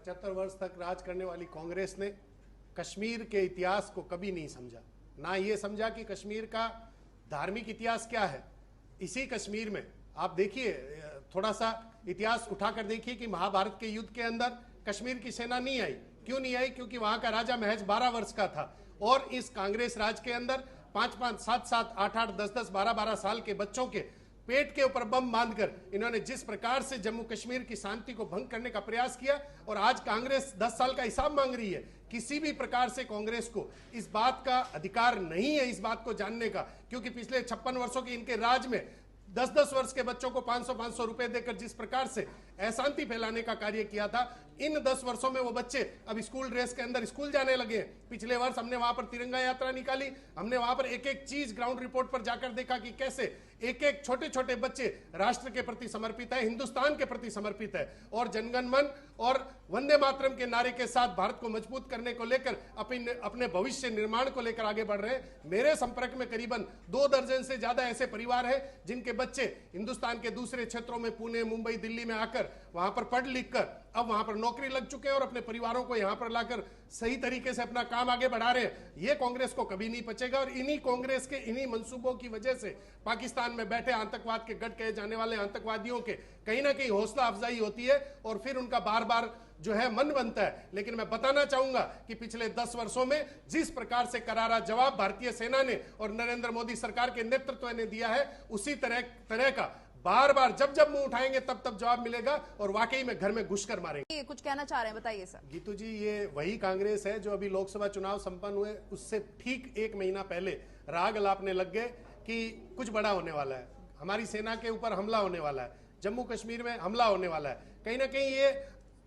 75 वर्ष तक राज करने वाली कांग्रेस ने कश्मीर के इतिहास को कभी नहीं समझा, ना ये समझा कि कश्मीर का धार्मिक इतिहास क्या है। इसी कश्मीर में आप देखिए, थोड़ा सा इतिहास उठाकर देखिए कि महाभारत के युद्ध के अंदर कश्मीर की सेना नहीं आई। क्यों नहीं आई? क्योंकि वहां का राजा महज 12 वर्ष का था और इस कांग्रेस राज के अंदर 5-5, 7-7, 8-8, 10-10, 12-12 साल के बच्चों के पेट के ऊपर बम बांधकर इन्होंने जिस प्रकार से जम्मू कश्मीर की शांति को भंग करने का प्रयास किया, और आज कांग्रेस 10 साल का हिसाब मांग रही है। किसी भी प्रकार से कांग्रेस को इस बात का अधिकार नहीं है, इस बात को जानने का, क्योंकि पिछले 56 वर्षों के इनके राज में 10-10 वर्ष के बच्चों को 500-500 रुपए देकर जिस प्रकार से अशांति फैलाने का कार्य किया था, इन 10 वर्षों में वो बच्चे अब स्कूल ड्रेस के अंदर स्कूल जाने लगे। पिछले वर्ष हमने वहां पर तिरंगा यात्रा निकाली, हमने वहां पर एक एक चीज ग्राउंड रिपोर्ट पर जाकर देखा कि कैसे एक एक छोटे छोटे बच्चे राष्ट्र के प्रति समर्पित है, हिंदुस्तान के प्रति समर्पित है और जनगण मन और वंदे मातरम के नारे के साथ भारत को मजबूत करने को लेकर अपने भविष्य निर्माण को लेकर आगे बढ़ रहे हैं। मेरे संपर्क में करीबन 2 दर्जन से ज्यादा ऐसे परिवार हैं जिनके बच्चे हिंदुस्तान के दूसरे क्षेत्रों में, पुणे, मुंबई, दिल्ली में आकर वहां पर पढ़ लिख कर अब वहां पर नौकरी लग चुके हैं और अपने परिवारों को यहां पर लाकर सही तरीके से अपना काम आगे बढ़ा रहे हैं। ये कांग्रेस को कभी नहीं पचेगा और इन्हीं कांग्रेस के इन्हीं मंसूबों की वजह से पाकिस्तान में बैठे आतंकवाद के गढ़ कहे जाने वाले आतंकवादियों के कहीं ना कहीं हौसला अफजाई होती है और फिर उनका बार बार जो है मन बनता है। लेकिन मैं बताना चाहूंगा कि पिछले 10 वर्षों में जिस प्रकार से करारा जवाब भारतीय सेना ने और नरेंद्र मोदी सरकार के नेतृत्व ने दिया है, उसी तरह का बार बार जब जब मुंह उठाएंगे तब तब जवाब मिलेगा और वाकई में घर में घुसकर मारेंगे। कुछ कहना चाह रहे हैं, बताइए सर। गीतू जी, ये वही कांग्रेस है जो अभी लोकसभा चुनाव संपन्न हुए उससे ठीक 1 महीना पहले राग अलापने लग गए कि कुछ बड़ा होने वाला है, हमारी सेना के ऊपर हमला होने वाला है, जम्मू कश्मीर में हमला होने वाला है। कहीं ना कहीं ये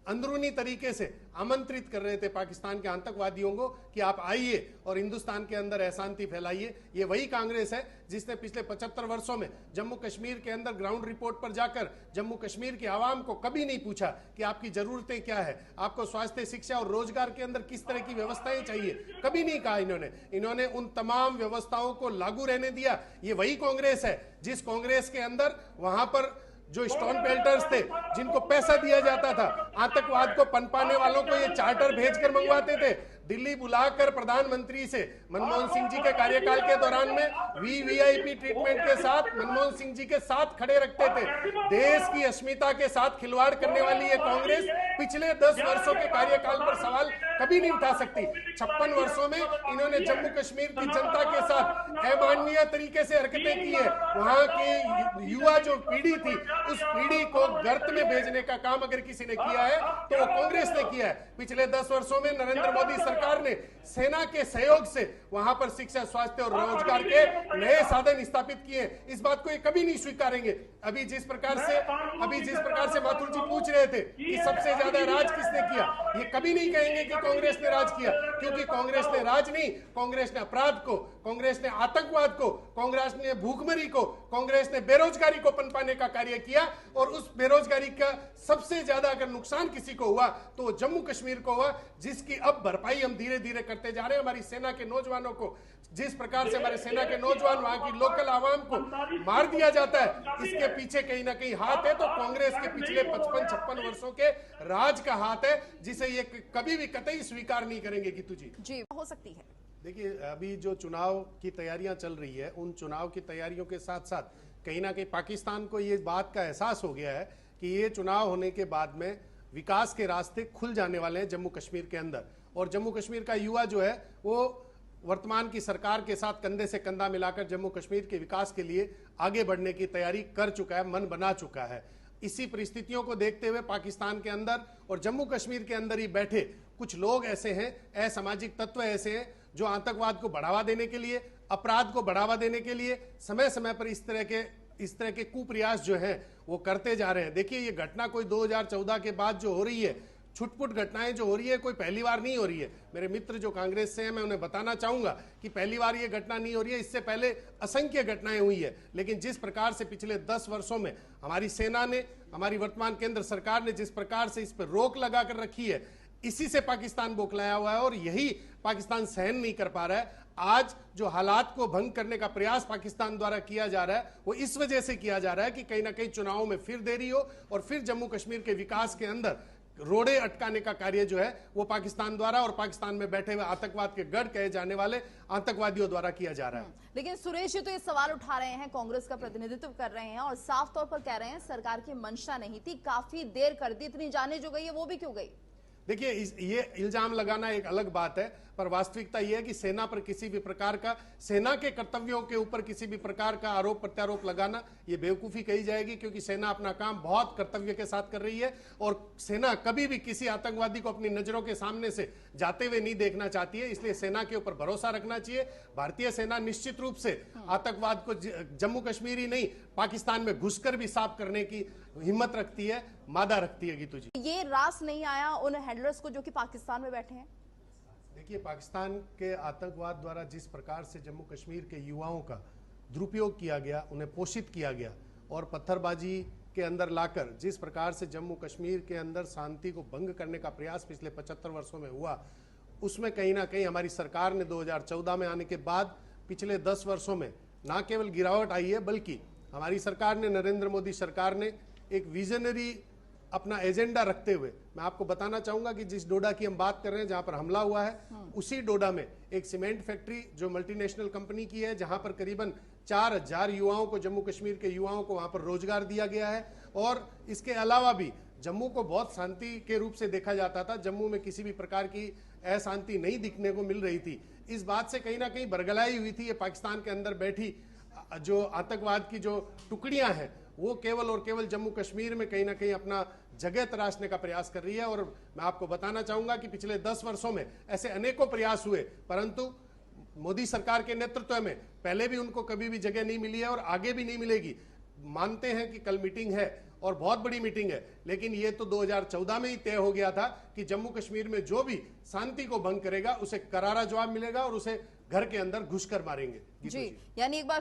अंदरूनी तरीके से आमंत्रित कर रहे थे पाकिस्तान के आतंकवादियों को कि आप आइए और हिंदुस्तान के अंदर अशांति फैलाइए। ये वही कांग्रेस है जिसने पिछले 75 वर्षों में जम्मू कश्मीर के अंदर ग्राउंड रिपोर्ट पर जाकर जम्मू कश्मीर की आवाम को कभी नहीं पूछा कि आपकी जरूरतें क्या है, आपको स्वास्थ्य, शिक्षा और रोजगार के अंदर किस तरह की व्यवस्थाएं चाहिए, कभी नहीं कहा इन्होंने उन तमाम व्यवस्थाओं को लागू रहने दिया। ये वही कांग्रेस है जिस कांग्रेस के अंदर वहां पर जो स्टोन पेल्टर्स थे, जिनको पैसा दिया जाता था, आतंकवाद को पनपाने वालों को ये चार्टर भेजकर मंगवाते थे, दिल्ली बुलाकर प्रधानमंत्री से मनमोहन सिंह जी के कार्यकाल के दौरान में वीवीआईपी ट्रीटमेंट के साथ मनमोहन सिंह जी के साथ खड़े रखते थे। देश की अस्मिता के साथ खिलवाड़ करने वाली ये कांग्रेस पिछले 10 वर्षों के कार्यकाल पर सवाल कभी नहीं उठा सकती। 56 वर्षों में इन्होंने जम्मू कश्मीर की जनता के साथ अमानवीय तरीके से हरकतें की है। वहां की युवा जो पीढ़ी थी, उस पीढ़ी को गर्त में भेजने का काम अगर किसी ने किया है तो वो कांग्रेस ने किया है। पिछले 10 वर्षों में नरेंद्र मोदी सरकार ने सेना के सहयोग से वहां पर शिक्षा, स्वास्थ्य और रोजगार के नए साधन स्थापित किए। इस बात को ये कभी नहीं स्वीकारेंगे। अभी जिस प्रकार से माथुर जी पूछ रहे थे कि सबसे ज्यादा राज किसने किया, ये कभी नहीं कहेंगे कि कांग्रेस ने राज किया, क्योंकि कांग्रेस ने राज नहीं, कांग्रेस ने अपराध को, कांग्रेस ने आतंकवाद को, कांग्रेस ने भूखमरी को, कांग्रेस ने बेरोजगारी को पनपाने का कार्य किया। और उस बेरोजगारी का सबसे ज्यादा अगर नुकसान किसी को हुआ तो जम्मू कश्मीर को हुआ, जिसकी अब भरपाई हम धीरे धीरे करते जा रहे हैं। हमारी सेना के नौजवानों को जिस प्रकार से हमारे सेना के नौजवान वहां की लोकल आवाम को मार दिया जाता है, इसके पीछे कहीं ना कहीं हाथ है तो कांग्रेस के पिछले 55-56 वर्षों के राज का हाथ है, जिसे ये कभी भी कतई स्वीकार नहीं करेंगे। गीतू जी, हो सकती है। देखिए, अभी जो चुनाव की तैयारियां चल रही है, उन चुनाव की तैयारियों के साथ साथ कहीं ना कहीं पाकिस्तान को ये बात का एहसास हो गया है कि ये चुनाव होने के बाद में विकास के रास्ते खुल जाने वाले हैं जम्मू कश्मीर के अंदर, और जम्मू कश्मीर का युवा जो है वो वर्तमान की सरकार के साथ कंधे से कंधा मिलाकर जम्मू कश्मीर के विकास के लिए आगे बढ़ने की तैयारी कर चुका है, मन बना चुका है। इसी परिस्थितियों को देखते हुए पाकिस्तान के अंदर और जम्मू कश्मीर के अंदर ही बैठे कुछ लोग ऐसे हैं, असामाजिक तत्व ऐसे हैं जो आतंकवाद को बढ़ावा देने के लिए, अपराध को बढ़ावा देने के लिए समय समय पर इस तरह के कुप्रयास जो हैं वो करते जा रहे हैं। देखिए, ये घटना कोई 2014 के बाद जो हो रही है, छुटपुट घटनाएं जो हो रही है, कोई पहली बार नहीं हो रही है। मेरे मित्र जो कांग्रेस से हैं, मैं उन्हें बताना चाहूंगा कि पहली बार ये घटना नहीं हो रही है, इससे पहले असंख्य घटनाएं हुई है। लेकिन जिस प्रकार से पिछले 10 वर्षों में हमारी सेना ने, हमारी वर्तमान केंद्र सरकार ने जिस प्रकार से इस पर रोक लगाकर रखी है, इसी से पाकिस्तान बौखलाया हुआ है और यही पाकिस्तान सहन नहीं कर पा रहा है। आज जो हालात को भंग करने का प्रयास पाकिस्तान द्वारा किया जा रहा है वो इस वजह से किया जा रहा है कि कहीं ना कहीं चुनावों में फिर देरी हो और फिर जम्मू कश्मीर के विकास के अंदर रोड़े अटकाने का कार्य जो है वो पाकिस्तान द्वारा और पाकिस्तान में बैठे हुए आतंकवाद के गढ़ कहे जाने वाले आतंकवादियों द्वारा किया जा रहा है। लेकिन सुरेश जी तो ये सवाल उठा रहे हैं, कांग्रेस का प्रतिनिधित्व कर रहे हैं और साफ तौर पर कह रहे हैं सरकार की मंशा नहीं थी, काफी देर कर दी, इतनी जाने जो गई है वो भी क्यों गई? देखिए, ये इल्जाम लगाना एक अलग बात है, पर वास्तविकता यह है कि सेना पर किसी भी प्रकार का, सेना के कर्तव्यों के ऊपर किसी भी प्रकार का आरोप प्रत्यारोप लगाना ये बेवकूफी कही जाएगी, क्योंकि सेना अपना काम बहुत कर्तव्य के साथ कर रही है और सेना कभी भी किसी आतंकवादी को अपनी नजरों के सामने से जाते हुए नहीं देखना चाहती है। इसलिए सेना के ऊपर भरोसा रखना चाहिए। भारतीय सेना निश्चित रूप से आतंकवाद को जम्मू कश्मीर ही नहीं, पाकिस्तान में घुसकर भी साफ करने की हिम्मत रखती है, मादा रखती है। गीतू जी, ये रास नहीं आया उन हैंडलर्स को जो कि पाकिस्तान में बैठे हैं? देखिए, पाकिस्तान के आतंकवाद द्वारा जिस प्रकार से जम्मू कश्मीर के युवाओं का दुरुपयोग किया गया, उन्हें पोषित किया गया और पत्थरबाजी के अंदर लाकर जिस प्रकार से जम्मू कश्मीर के अंदर शांति को भंग करने का प्रयास पिछले 75 वर्षों में हुआ, उसमें कहीं ना कहीं हमारी सरकार ने 2014 में आने के बाद पिछले 10 वर्षों में ना केवल गिरावट आई है, बल्कि हमारी सरकार ने, नरेंद्र मोदी सरकार ने एक विजनरी अपना एजेंडा रखते हुए, मैं आपको बताना चाहूंगा कि जिस डोडा की हम बात कर रहे हैं, जहां पर हमला हुआ है, उसी डोडा में एक सीमेंट फैक्ट्री जो मल्टीनेशनल कंपनी की है, जहां पर करीबन 4000 युवाओं को, जम्मू कश्मीर के युवाओं को वहां पर रोजगार दिया गया है। और इसके अलावा भी जम्मू को बहुत शांति के रूप से देखा जाता था, जम्मू में किसी भी प्रकार की अशांति नहीं दिखने को मिल रही थी। इस बात से कहीं ना कहीं बरगलाई हुई थी ये पाकिस्तान के अंदर बैठी जो आतंकवाद की जो टुकड़ियां हैं, वो केवल और केवल जम्मू कश्मीर में कहीं ना कहीं अपना जगह तराशने का प्रयास कर रही है। और मैं आपको बताना चाहूंगा कि पिछले 10 वर्षों में ऐसे अनेकों प्रयास हुए, परंतु मोदी सरकार के नेतृत्व में पहले भी उनको कभी भी जगह नहीं मिली है और आगे भी नहीं मिलेगी। मानते हैं कि कल मीटिंग है और बहुत बड़ी मीटिंग है, लेकिन ये तो 2014 में ही तय हो गया था कि जम्मू कश्मीर में जो भी शांति को भंग करेगा उसे करारा जवाब मिलेगा और उसे घर के अंदर घुसकर मारेंगे। जी, यानी एक बार